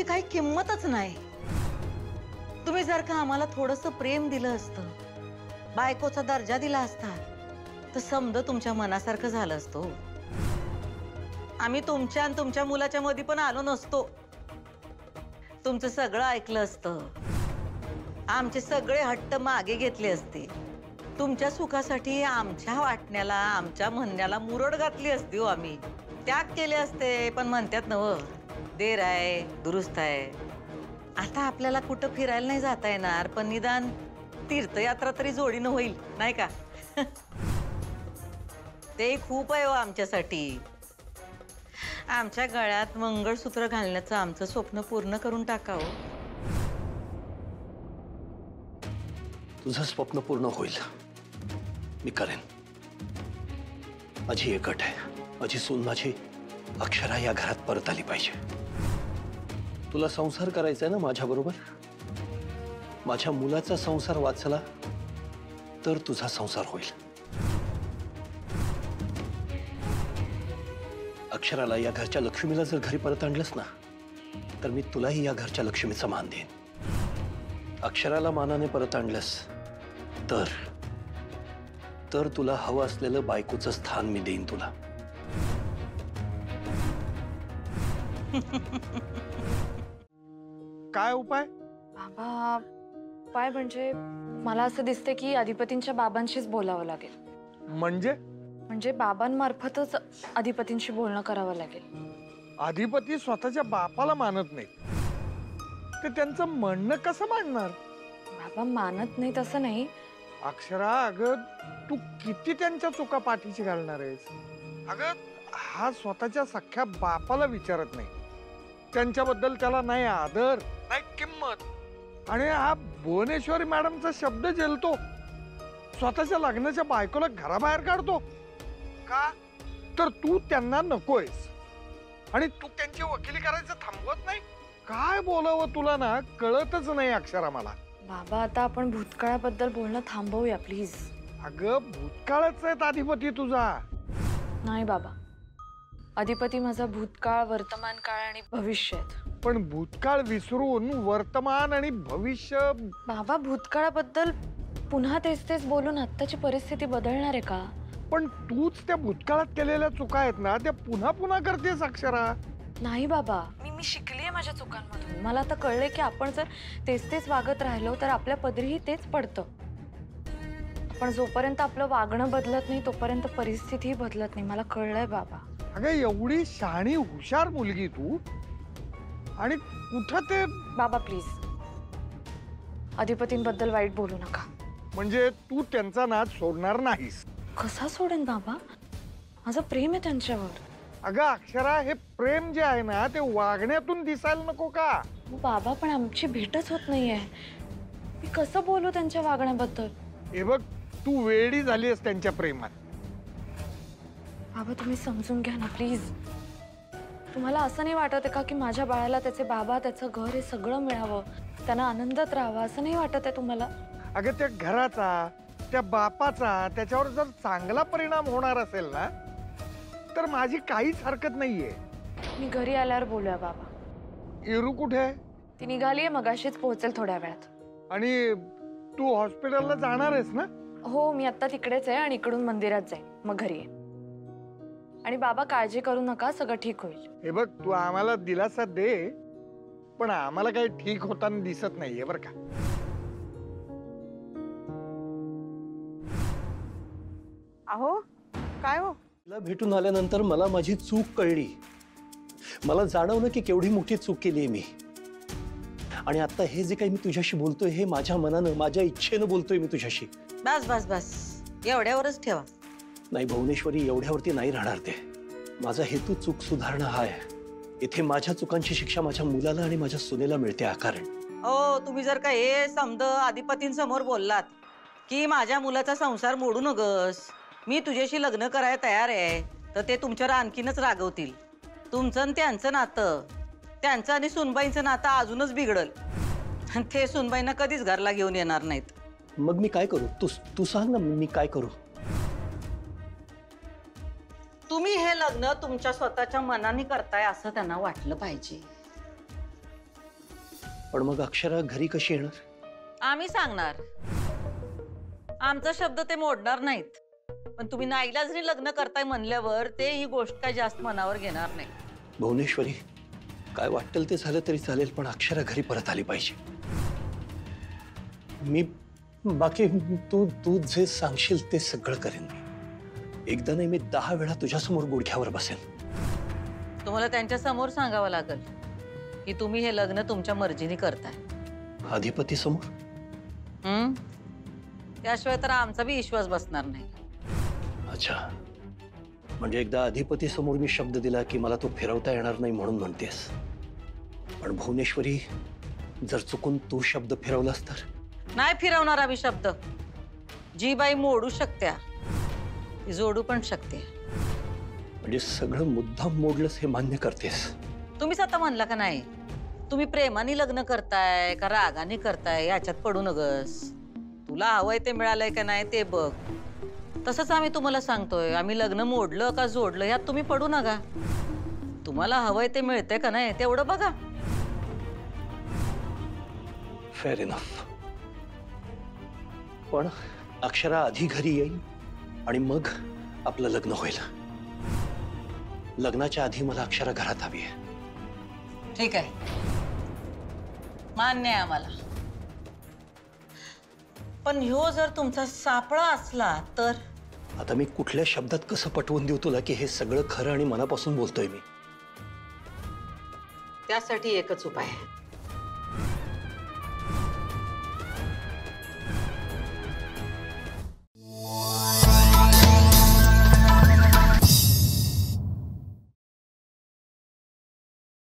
आमची काही किंमतच नाही। तुम्ही जर का आम्हाला थोडंसं प्रेम दिलं असतं, बायकोचा दर्जा दिला असता, तर समजा तुमच्या मनासारखं झालं असतं। आम्ही तुमच्या आणि तुमच्या मुलाच्या मध्ये पण आलो नसतो। तुमचं सगळं ऐकलं असतं, आमचे सगळे हट्ट मागे घेतले असते, तुमच्या सुखासाठी आमच्या वाटण्याला आमच्या म्हणण्याला मुरड घातली असती हो आम्ही, त्याग केले असते। पण म्हणतात ना हो, देर आहे दुरुस्त आहे। आता आपल्याला कुठं फिरायला नाही जाता येणार, पण निदान तीर्थयात्रा तरी जोडीनं होईल नाही का? ते खूप आहे हो आमच्यासाठी। आमच्या गळ्यात मंगळसूत्र घालण्याचं आमचं स्वप्न पूर्ण करून टाकावं। तुझं स्वप्न पूर्ण होईल, मी करेन। माझी एक अट आहे, माझी सून माझी अक्षरा या घरात परत आली पाहिजे। तुला संसार करायचा आहे ना माझ्या बरोबर? माझ्या मुलाचा संसार वाचला तर तुझा संसार होईल। अक्षराला या घरच्या लक्ष्मीला जर घरी परत आणलंस ना, तर मी तुलाही या घरच्या लक्ष्मीचा मान देईन। अक्षराला मानाने परत आणलंस तर तुला हवं असलेलं बायकोचं स्थान मी देईन तुला। काय उपाय? बाबा, उपाय म्हणजे मला असं दिसते की अधिपतींच्या बाबांशीच बोलावं लागेल। म्हणजे बाबांमार्फतच अधिपतींशी बोलणं करावं लागेल। अधिपती स्वतःच्या बापाला मानत नाही, ते त्यांचं म्हणणं कसं मानणार? बाबा मानत नाही तसं नाही। अक्षरा, अगं तू किती त्यांच्या चुका पाठीशी घालणार आहेस? अगं हा स्वतःच्या सख्या बापाला विचारत नाही, त्यांच्याबद्दल त्याला नाही आदर नाही किंमत, आणि हा भुवनेश्वरी मॅडमचा शब्द झेलतो, स्वतःच्या लग्नाच्या बायकोला घराबाहेर काढतो का? तर तू त्यांना नकोयस आणि तू त्यांची वकिली करायचं थांबवत नाही। काय बोलावं तुला ना कळतच नाही अक्षरा मला। बाबा आता आपण भूतकाळाबद्दल बोलणं थांबवूया प्लीज। अगं भूतकाळच आहेत अधिपती तुझा। नाही बाबा, अधिपती माझा भूतकाळ, वर्तमान काळ आणि भविष्य आहेत। पण भूतकाळ विसरून वर्तमान आणि भविष्य। बाबा भूतकाळाबद्दल पुन्हा तेच तेच बोलून आत्ताची परिस्थिती बदलणार आहे का? पण तूच त्या भूतकाळात केलेल्या चुका आहेत ना त्या पुन्हा पुन्हा करतेस अक्षरा। नाही बाबा, मी शिकलीये माझ्या चुकांमधून। मला आता कळलंय की आपण जर तेच तेच वागत राहिलो तर आपल्या पदरीही तेच पडतं। पण जोपर्यंत आपलं वागणं बदलत नाही तोपर्यंत परिस्थितीही बदलत नाही, मला कळलंय बाबा। अगं एवढी शहाणी हुशार मुलगी तू, आणि कुठं ते। बाबा प्लीज, अधिपतींबद्दल वाईट बोलू नका। म्हणजे तू त्यांचा नाद सोडणार नाहीस? कसा सोडेन बाबा, माझं प्रेम आहे त्यांच्यावर। अगं अक्षरा, हे प्रेम जे आहे ना ते वागण्यातून दिसायला नको का? बाबा पण आमची भेटच होत नाहीये, मी कसं बोलू त्यांच्या वागण्याबद्दल? हे बघ, तू वेडी झालीस त्यांच्या प्रेमात। बाबा तुम्ही समजून घ्या ना प्लीज। तुम्हाला असं नाही वाटत का की माझ्या बाळाला त्याचे बाबा, त्याचं घर हे सगळं मिळावं, त्यांना आनंदात राहावं, असं नाही वाटत आहे तुम्हाला? अगं त्या घराचा, त्या बापाचा त्याच्यावर जर चांगला परिणाम होणार असेल ना तर माझी काहीच हरकत नाहीये। मी घरी आल्यावर बोलूया बाबा। इरू कुठे? ती निघालीये, मगाशीच पोहोचेल थोड्या वेळात। आणि तू हॉस्पिटलला जाणार आहेस ना? हो, मी आता तिकडेच आहे आणि इकडून मंदिरात जाईन, मग घरी आहे। आणि बाबा काळजी करू नका, सगळं ठीक होईल। हे बघ, तू आम्हाला दिलासा दे, पण आम्हाला काही ठीक होताना दिसत नाहीये बरं का। अहो काय हो? तिला भेटून आल्यानंतर मला माझी चूक कळली, मला जाणवलं की केवढी मोठी चूक केली आहे मी। आणि आता हे जे काही मी तुझ्याशी बोलतोय हे माझ्या मनानं, माझ्या इच्छेनं बोलतोय मी तुझ्याशी। बस बस बस, एवढ्यावरच ठेवा। नाही भुवनेश्वरी, एवढ्यावरती नाही राहणार ते। माझा हेतू चूक सुधारणं हा आहे। इथे माझ्या चुकांची शिक्षा माझ्या मुलाला आणि माझ्या सुनेला मिळते आकारण। हो, तुम्ही जर का हे समज अधिपतींसमोर बोललात की माझ्या मुलाचा संसार मोडू नगस, मी तुझ्याशी लग्न करायला तयार आहे, तर ते तुमच्यावर आणखीनच रागवतील। तुमचं आणि त्यांचं नातं, त्यांचं आणि सुनबाईंचं नातं अजूनच बिघडल, ते सुनबाईंना कधीच घरला घेऊन येणार नाहीत। मग मी काय करू? तू सांग ना, मी काय करू? तुम्ही हे लग्न तुमच्या स्वतःच्या मनाने करताय असं त्यांना वाटलं पाहिजे। पण मग अक्षरा घरी कशी येणार? आम्ही सांगणार. आमचा शब्द ते मोडणार नाहीत. पण तुम्ही नाईलाजनी लग्न करताय म्हणल्यावर ते ही गोष्ट काय जास्त मनावर घेणार नाही. भुवनेश्वरी, काय वाटेल ते झालं तरी चालेल, पण अक्षरा घरी परत आली पाहिजे. मी बाकी तू तू जे सांगशील ते सगळं करेन मी. एकदा नाही, मी 10 वेळा तुझ्यासमोर गुडघ्यावर बसेन. तुम्हाला त्यांच्या समोर सांगावं लागेल की तुम्ही हे लग्न तुमच्या मर्जीने करताय. अधिपती समोर? त्याशिवाय तर आमचा बी विश्वास बसणार नाही. अच्छा, म्हणजे एकदा अधिपती समोर मी शब्द दिला की मला तो फिरवता येणार नाही म्हणून म्हणतेस. पण भुवनेश्वरी, जर चुकून तू शब्द फिरवलास तर? नाही फिरवणार आम्ही शब्द. जी बाई मोडू शकत्या ती जोडू पण शकते. म्हणजे सगळं मुद्दाम मोडलंस हे मान्य करतेस? तुम्हीच आता म्हणला का नाही, तुम्ही प्रेमाने लग्न करताय का रागाने करताय याच्यात पडू नगस. तुला हवंय ते मिळालंय का नाही ते बघ. तसंच आम्ही तुम्हाला सांगतोय, आम्ही लग्न मोडलं का जोडलं यात तुम्ही पडू नका. तुम्हाला हवंय ते मिळतंय का नाही तेवढं बघा. Fair enough. पण अक्षरा आधी घरी येईल आणि मग आपलं लग्न होईल. लग्नाच्या आधी मला अक्षरा घरात हवी आहे. ठीक आहे, मान्य आहे आम्हाला. पण ह्यो जर तुमचा सापळा असला तर? आता मी कुठल्या शब्दात कसं पटवून देऊ तुला की हे सगळं खरं आणि मनापासून बोलतोय मी? त्यासाठी एकच उपाय आहे.